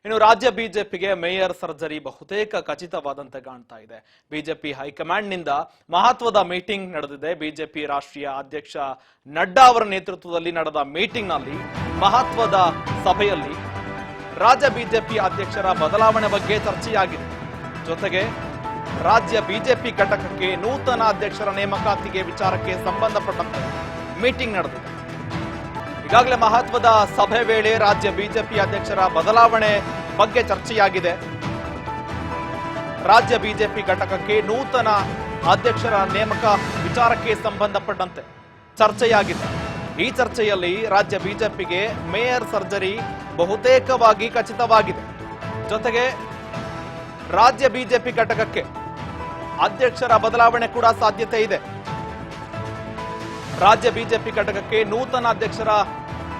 ಇನ್ನು ರಾಜ್ಯ ಬಿಜೆಪಿಗೆ ಮೇಯರ್ ಸರ್ಜರಿ ಬಹುತೇಕ ಖಚಿತವಾದಂತೆ ಕಾಣ್ತಾ ಇದೆ. ಬಿಜೆಪಿ ಹೈಕಮಾಂಡ್ ನಿಂದ ಮಹತ್ವದ ಮೀಟಿಂಗ್ ನಡೆದಿದೆ. ಬಿಜೆಪಿ ರಾಷ್ಟ್ರೀಯ ಅಧ್ಯಕ್ಷ ನಡ್ಡಾ ಅವರ ನೇತೃತ್ವದಲ್ಲಿ ನಡೆದ ಮೀಟಿಂಗ್ ನಲ್ಲಿ ಮಹತ್ವದ ಸಭೆಯಲ್ಲಿ ರಾಜ್ಯ ಬಿಜೆಪಿ ಅಧ್ಯಕ್ಷರ ಬದಲಾವಣೆ ಬಗ್ಗೆ ಚರ್ಚೆಯಾಗಿದೆ. ಜೊತೆಗೆ ರಾಜ್ಯ ಬಿಜೆಪಿ ಘಟಕಕ್ಕೆ ನೂತನ ಅಧ್ಯಕ್ಷರ ನೇಮಕಾತಿಗೆ ವಿಚಾರಕ್ಕೆ ಸಂಬಂಧಪಟ್ಟಂತೆ ಮೀಟಿಂಗ್ ನಡೆದಿದೆ. ಈಗಾಗಲೇ ಮಹತ್ವದ ಸಭೆ ವೇಳೆ ರಾಜ್ಯ ಬಿಜೆಪಿ ಅಧ್ಯಕ್ಷರ ಬದಲಾವಣೆ ಬಗ್ಗೆ ಚರ್ಚೆಯಾಗಿದೆ. ರಾಜ್ಯ ಬಿಜೆಪಿ ಘಟಕಕ್ಕೆ ನೂತನ ಅಧ್ಯಕ್ಷರ ನೇಮಕ ವಿಚಾರಕ್ಕೆ ಸಂಬಂಧಪಟ್ಟಂತೆ ಚರ್ಚೆಯಾಗಿದೆ. ಈ ಚರ್ಚೆಯಲ್ಲಿ ರಾಜ್ಯ ಬಿಜೆಪಿಗೆ ಮೇಯರ್ ಸರ್ಜರಿ ಬಹುತೇಕವಾಗಿ ಖಚಿತವಾಗಿದೆ. ಜೊತೆಗೆ ರಾಜ್ಯ ಬಿಜೆಪಿ ಘಟಕಕ್ಕೆ ಅಧ್ಯಕ್ಷರ ಬದಲಾವಣೆ ಕೂಡ ಸಾಧ್ಯತೆ ಇದೆ. ರಾಜ್ಯ ಬಿಜೆಪಿ ಘಟಕಕ್ಕೆ ನೂತನ ಅಧ್ಯಕ್ಷರ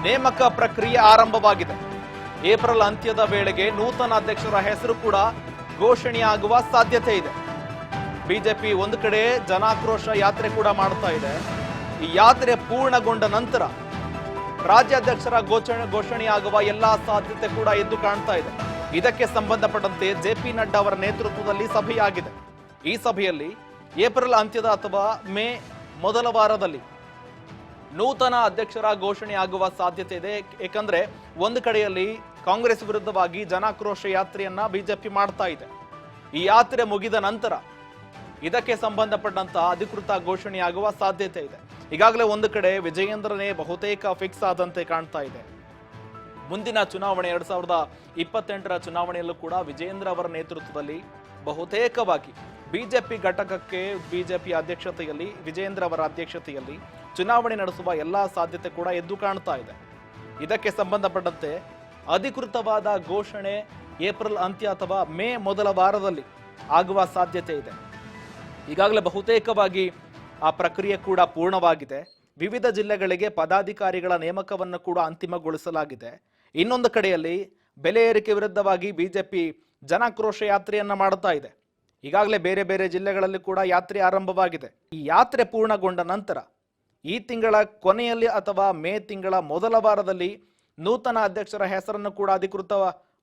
ನೇಮಕ ಪ್ರಕ್ರಿಯೆ ಆರಂಭವಾಗಿದೆ. ಏಪ್ರಿಲ್ ಅಂತ್ಯದ ವೇಳೆಗೆ ನೂತನ ಅಧ್ಯಕ್ಷರ ಹೆಸರು ಕೂಡ ಘೋಷಣೆಯಾಗುವ ಸಾಧ್ಯತೆ ಇದೆ. ಬಿಜೆಪಿ ಒಂದು ಕಡೆ ಜನಾಕ್ರೋಶ ಯಾತ್ರೆ ಕೂಡ ಮಾಡ್ತಾ ಇದೆ. ಈ ಯಾತ್ರೆ ಪೂರ್ಣಗೊಂಡ ನಂತರ ರಾಜ್ಯಾಧ್ಯಕ್ಷರ ಘೋಷಣೆಯಾಗುವ ಎಲ್ಲಾ ಸಾಧ್ಯತೆ ಕೂಡ ಎದ್ದು ಕಾಣ್ತಾ ಇದೆ. ಇದಕ್ಕೆ ಸಂಬಂಧಪಟ್ಟಂತೆ ಜೆಪಿ ನಡ್ಡಾ ಅವರ ನೇತೃತ್ವದಲ್ಲಿ ಸಭೆಯಾಗಿದೆ. ಈ ಸಭೆಯಲ್ಲಿ ಏಪ್ರಿಲ್ ಅಂತ್ಯದ ಅಥವಾ ಮೇ ಮೊದಲ ವಾರದಲ್ಲಿ ನೂತನ ಅಧ್ಯಕ್ಷರ ಘೋಷಣೆಯಾಗುವ ಸಾಧ್ಯತೆ ಇದೆ. ಏಕೆಂದ್ರೆ ಒಂದು ಕಡೆಯಲ್ಲಿ ಕಾಂಗ್ರೆಸ್ ವಿರುದ್ಧವಾಗಿ ಜನಾಕ್ರೋಶ ಯಾತ್ರೆಯನ್ನ ಬಿಜೆಪಿ ಮಾಡ್ತಾ ಇದೆ. ಈ ಯಾತ್ರೆ ಮುಗಿದ ನಂತರ ಇದಕ್ಕೆ ಸಂಬಂಧಪಟ್ಟಂತ ಅಧಿಕೃತ ಘೋಷಣೆಯಾಗುವ ಸಾಧ್ಯತೆ ಇದೆ. ಈಗಾಗಲೇ ಒಂದು ಕಡೆ ವಿಜಯೇಂದ್ರನೇ ಬಹುತೇಕ ಫಿಕ್ಸ್ ಆದಂತೆ ಕಾಣ್ತಾ ಇದೆ. ಮುಂದಿನ ಚುನಾವಣೆ 2028ರ ಚುನಾವಣೆಯಲ್ಲೂ ಕೂಡ ವಿಜಯೇಂದ್ರ ಅವರ ನೇತೃತ್ವದಲ್ಲಿ ಬಹುತೇಕವಾಗಿ ಬಿಜೆಪಿ ಘಟಕಕ್ಕೆ ಬಿಜೆಪಿ ಅಧ್ಯಕ್ಷತೆಯಲ್ಲಿ ವಿಜಯೇಂದ್ರ ಅವರ ಅಧ್ಯಕ್ಷತೆಯಲ್ಲಿ ಚುನಾವಣೆ ನಡೆಸುವ ಎಲ್ಲಾ ಸಾಧ್ಯತೆ ಕೂಡ ಎದ್ದು ಕಾಣ್ತಾ ಇದೆ. ಇದಕ್ಕೆ ಸಂಬಂಧಪಟ್ಟಂತೆ ಅಧಿಕೃತವಾದ ಘೋಷಣೆ ಏಪ್ರಿಲ್ ಅಂತ್ಯ ಅಥವಾ ಮೇ ಮೊದಲ ವಾರದಲ್ಲಿ ಆಗುವ ಸಾಧ್ಯತೆ ಇದೆ. ಈಗಾಗಲೇ ಬಹುತೇಕವಾಗಿ ಆ ಪ್ರಕ್ರಿಯೆ ಕೂಡ ಪೂರ್ಣವಾಗಿದೆ. ವಿವಿಧ ಜಿಲ್ಲೆಗಳಿಗೆ ಪದಾಧಿಕಾರಿಗಳ ನೇಮಕವನ್ನು ಕೂಡ ಅಂತಿಮಗೊಳಿಸಲಾಗಿದೆ. ಇನ್ನೊಂದು ಕಡೆಯಲ್ಲಿ ಬೆಲೆ ಏರಿಕೆ ವಿರುದ್ಧವಾಗಿ ಬಿಜೆಪಿ ಜನಾಕ್ರೋಶ ಯಾತ್ರೆಯನ್ನ ಮಾಡ್ತಾ ಇದೆ. ಈಗಾಗಲೇ ಬೇರೆ ಬೇರೆ ಜಿಲ್ಲೆಗಳಲ್ಲಿ ಕೂಡ ಯಾತ್ರೆ ಆರಂಭವಾಗಿದೆ. ಈ ಯಾತ್ರೆ ಪೂರ್ಣಗೊಂಡ ನಂತರ ಈ ತಿಂಗಳ ಕೊನೆಯಲ್ಲಿ ಅಥವಾ ಮೇ ತಿಂಗಳ ಮೊದಲ ವಾರದಲ್ಲಿ ನೂತನ ಅಧ್ಯಕ್ಷರ ಹೆಸರನ್ನು ಕೂಡ ಅಧಿಕೃತ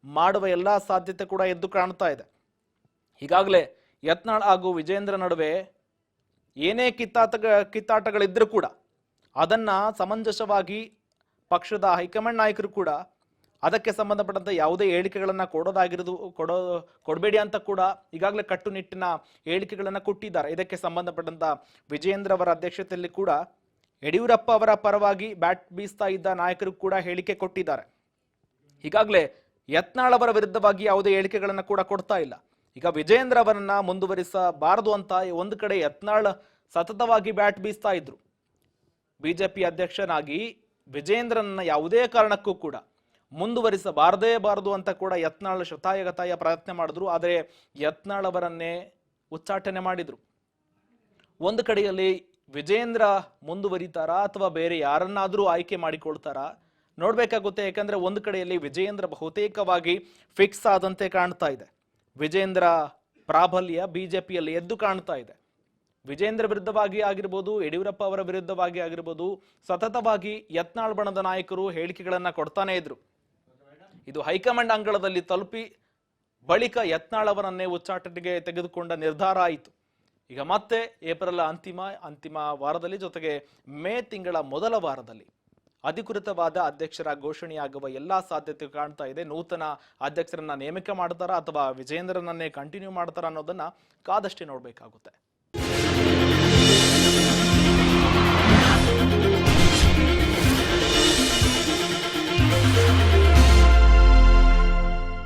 ಮಾಡುವ ಎಲ್ಲಾ ಸಾಧ್ಯತೆ ಕೂಡ ಎದ್ದು ಕಾಣ್ತಾ ಇದೆ. ಈಗಾಗಲೇ ಯತ್ನಾಳ್ ಹಾಗೂ ವಿಜೇಂದ್ರ ನಡುವೆ ಏನೇ ಕಿತ್ತಾಟಗಳಿದ್ರೂ ಕೂಡ ಅದನ್ನ ಸಮಂಜಸವಾಗಿ ಪಕ್ಷದ ಹೈಕಮಾಂಡ್ ನಾಯಕರು ಕೂಡ ಅದಕ್ಕೆ ಸಂಬಂಧಪಟ್ಟಂತೆ ಯಾವುದೇ ಹೇಳಿಕೆಗಳನ್ನ ಕೊಡಬೇಡಿ ಅಂತ ಕೂಡ ಈಗಾಗಲೇ ಕಟ್ಟುನಿಟ್ಟಿನ ಹೇಳಿಕೆಗಳನ್ನ ಕೊಟ್ಟಿದ್ದಾರೆ. ಇದಕ್ಕೆ ಸಂಬಂಧಪಟ್ಟಂತ ವಿಜಯೇಂದ್ರ ಅವರ ಅಧ್ಯಕ್ಷತೆಯಲ್ಲಿ ಕೂಡ ಯಡಿಯೂರಪ್ಪ ಅವರ ಪರವಾಗಿ ಬ್ಯಾಟ್ ಬೀಸ್ತಾ ಇದ್ದ ನಾಯಕರು ಕೂಡ ಹೇಳಿಕೆ ಕೊಟ್ಟಿದ್ದಾರೆ. ಈಗಾಗಲೇ ಯತ್ನಾಳ್ ಅವರ ವಿರುದ್ಧವಾಗಿ ಯಾವುದೇ ಹೇಳಿಕೆಗಳನ್ನ ಕೂಡ ಕೊಡ್ತಾ ಇಲ್ಲ. ಈಗ ವಿಜಯೇಂದ್ರ ಅವರನ್ನ ಮುಂದುವರಿಸಬಾರದು ಅಂತ ಒಂದು ಕಡೆ ಯತ್ನಾಳ್ ಸತತವಾಗಿ ಬ್ಯಾಟ್ ಬೀಸ್ತಾ ಇದ್ರು. ಬಿಜೆಪಿ ಅಧ್ಯಕ್ಷನಾಗಿ ವಿಜಯೇಂದ್ರನ್ನ ಯಾವುದೇ ಕಾರಣಕ್ಕೂ ಕೂಡ ಮುಂದುವರಿಸಬಾರದು ಅಂತ ಕೂಡ ಯತ್ನಾಳ್ ಶತಾಯಗತಾಯ ಪ್ರಯತ್ನ ಮಾಡಿದ್ರು. ಆದರೆ ಯತ್ನಾಳ್ ಅವರನ್ನೇ ಉಚ್ಚಾಟನೆ ಮಾಡಿದ್ರು. ಒಂದು ಕಡೆಯಲ್ಲಿ ವಿಜಯೇಂದ್ರ ಮುಂದುವರಿತಾರಾ ಅಥವಾ ಬೇರೆ ಯಾರನ್ನಾದ್ರೂ ಆಯ್ಕೆ ಮಾಡಿಕೊಳ್ತಾರಾ ನೋಡ್ಬೇಕಾಗುತ್ತೆ. ಯಾಕಂದ್ರೆ ಒಂದು ಕಡೆಯಲ್ಲಿ ವಿಜಯೇಂದ್ರ ಬಹುತೇಕವಾಗಿ ಫಿಕ್ಸ್ ಆದಂತೆ ಕಾಣ್ತಾ ಇದೆ. ವಿಜಯೇಂದ್ರ ಪ್ರಾಬಲ್ಯ ಬಿಜೆಪಿಯಲ್ಲಿ ಎದ್ದು ಕಾಣ್ತಾ ಇದೆ. ವಿಜಯೇಂದ್ರ ವಿರುದ್ಧವಾಗಿ ಆಗಿರ್ಬೋದು, ಯಡಿಯೂರಪ್ಪ ಅವರ ವಿರುದ್ಧವಾಗಿ ಆಗಿರ್ಬೋದು, ಸತತವಾಗಿ ಯತ್ನಾಳ್ ಬಣದ ನಾಯಕರು ಹೇಳಿಕೆಗಳನ್ನ ಕೊಡ್ತಾನೆ ಇದ್ರು. ಇದು ಹೈಕಮಾಂಡ್ ಅಂಗಳದಲ್ಲಿ ತಲುಪಿ ಬಳಿಕ ಯತ್ನಾಳ್ ಅವರನ್ನೇ ಉಚ್ಚಾಟನೆಗೆ ತೆಗೆದುಕೊಂಡ ನಿರ್ಧಾರ ಆಯಿತು. ಈಗ ಮತ್ತೆ ಏಪ್ರಿಲ್ ಅಂತಿಮ ವಾರದಲ್ಲಿ ಜೊತೆಗೆ ಮೇ ತಿಂಗಳ ಮೊದಲ ವಾರದಲ್ಲಿ ಅಧಿಕೃತವಾದ ಅಧ್ಯಕ್ಷರ ಘೋಷಣೆಯಾಗುವ ಎಲ್ಲಾ ಸಾಧ್ಯತೆ ಕಾಣ್ತಾ ಇದೆ. ನೂತನ ಅಧ್ಯಕ್ಷರನ್ನ ನೇಮಕ ಮಾಡ್ತಾರಾ ಅಥವಾ ವಿಜಯೇಂದ್ರನನ್ನೇ ಕಂಟಿನ್ಯೂ ಮಾಡ್ತಾರಾ ಅನ್ನೋದನ್ನ ಕಾದಷ್ಟೇ ನೋಡ್ಬೇಕಾಗುತ್ತೆ.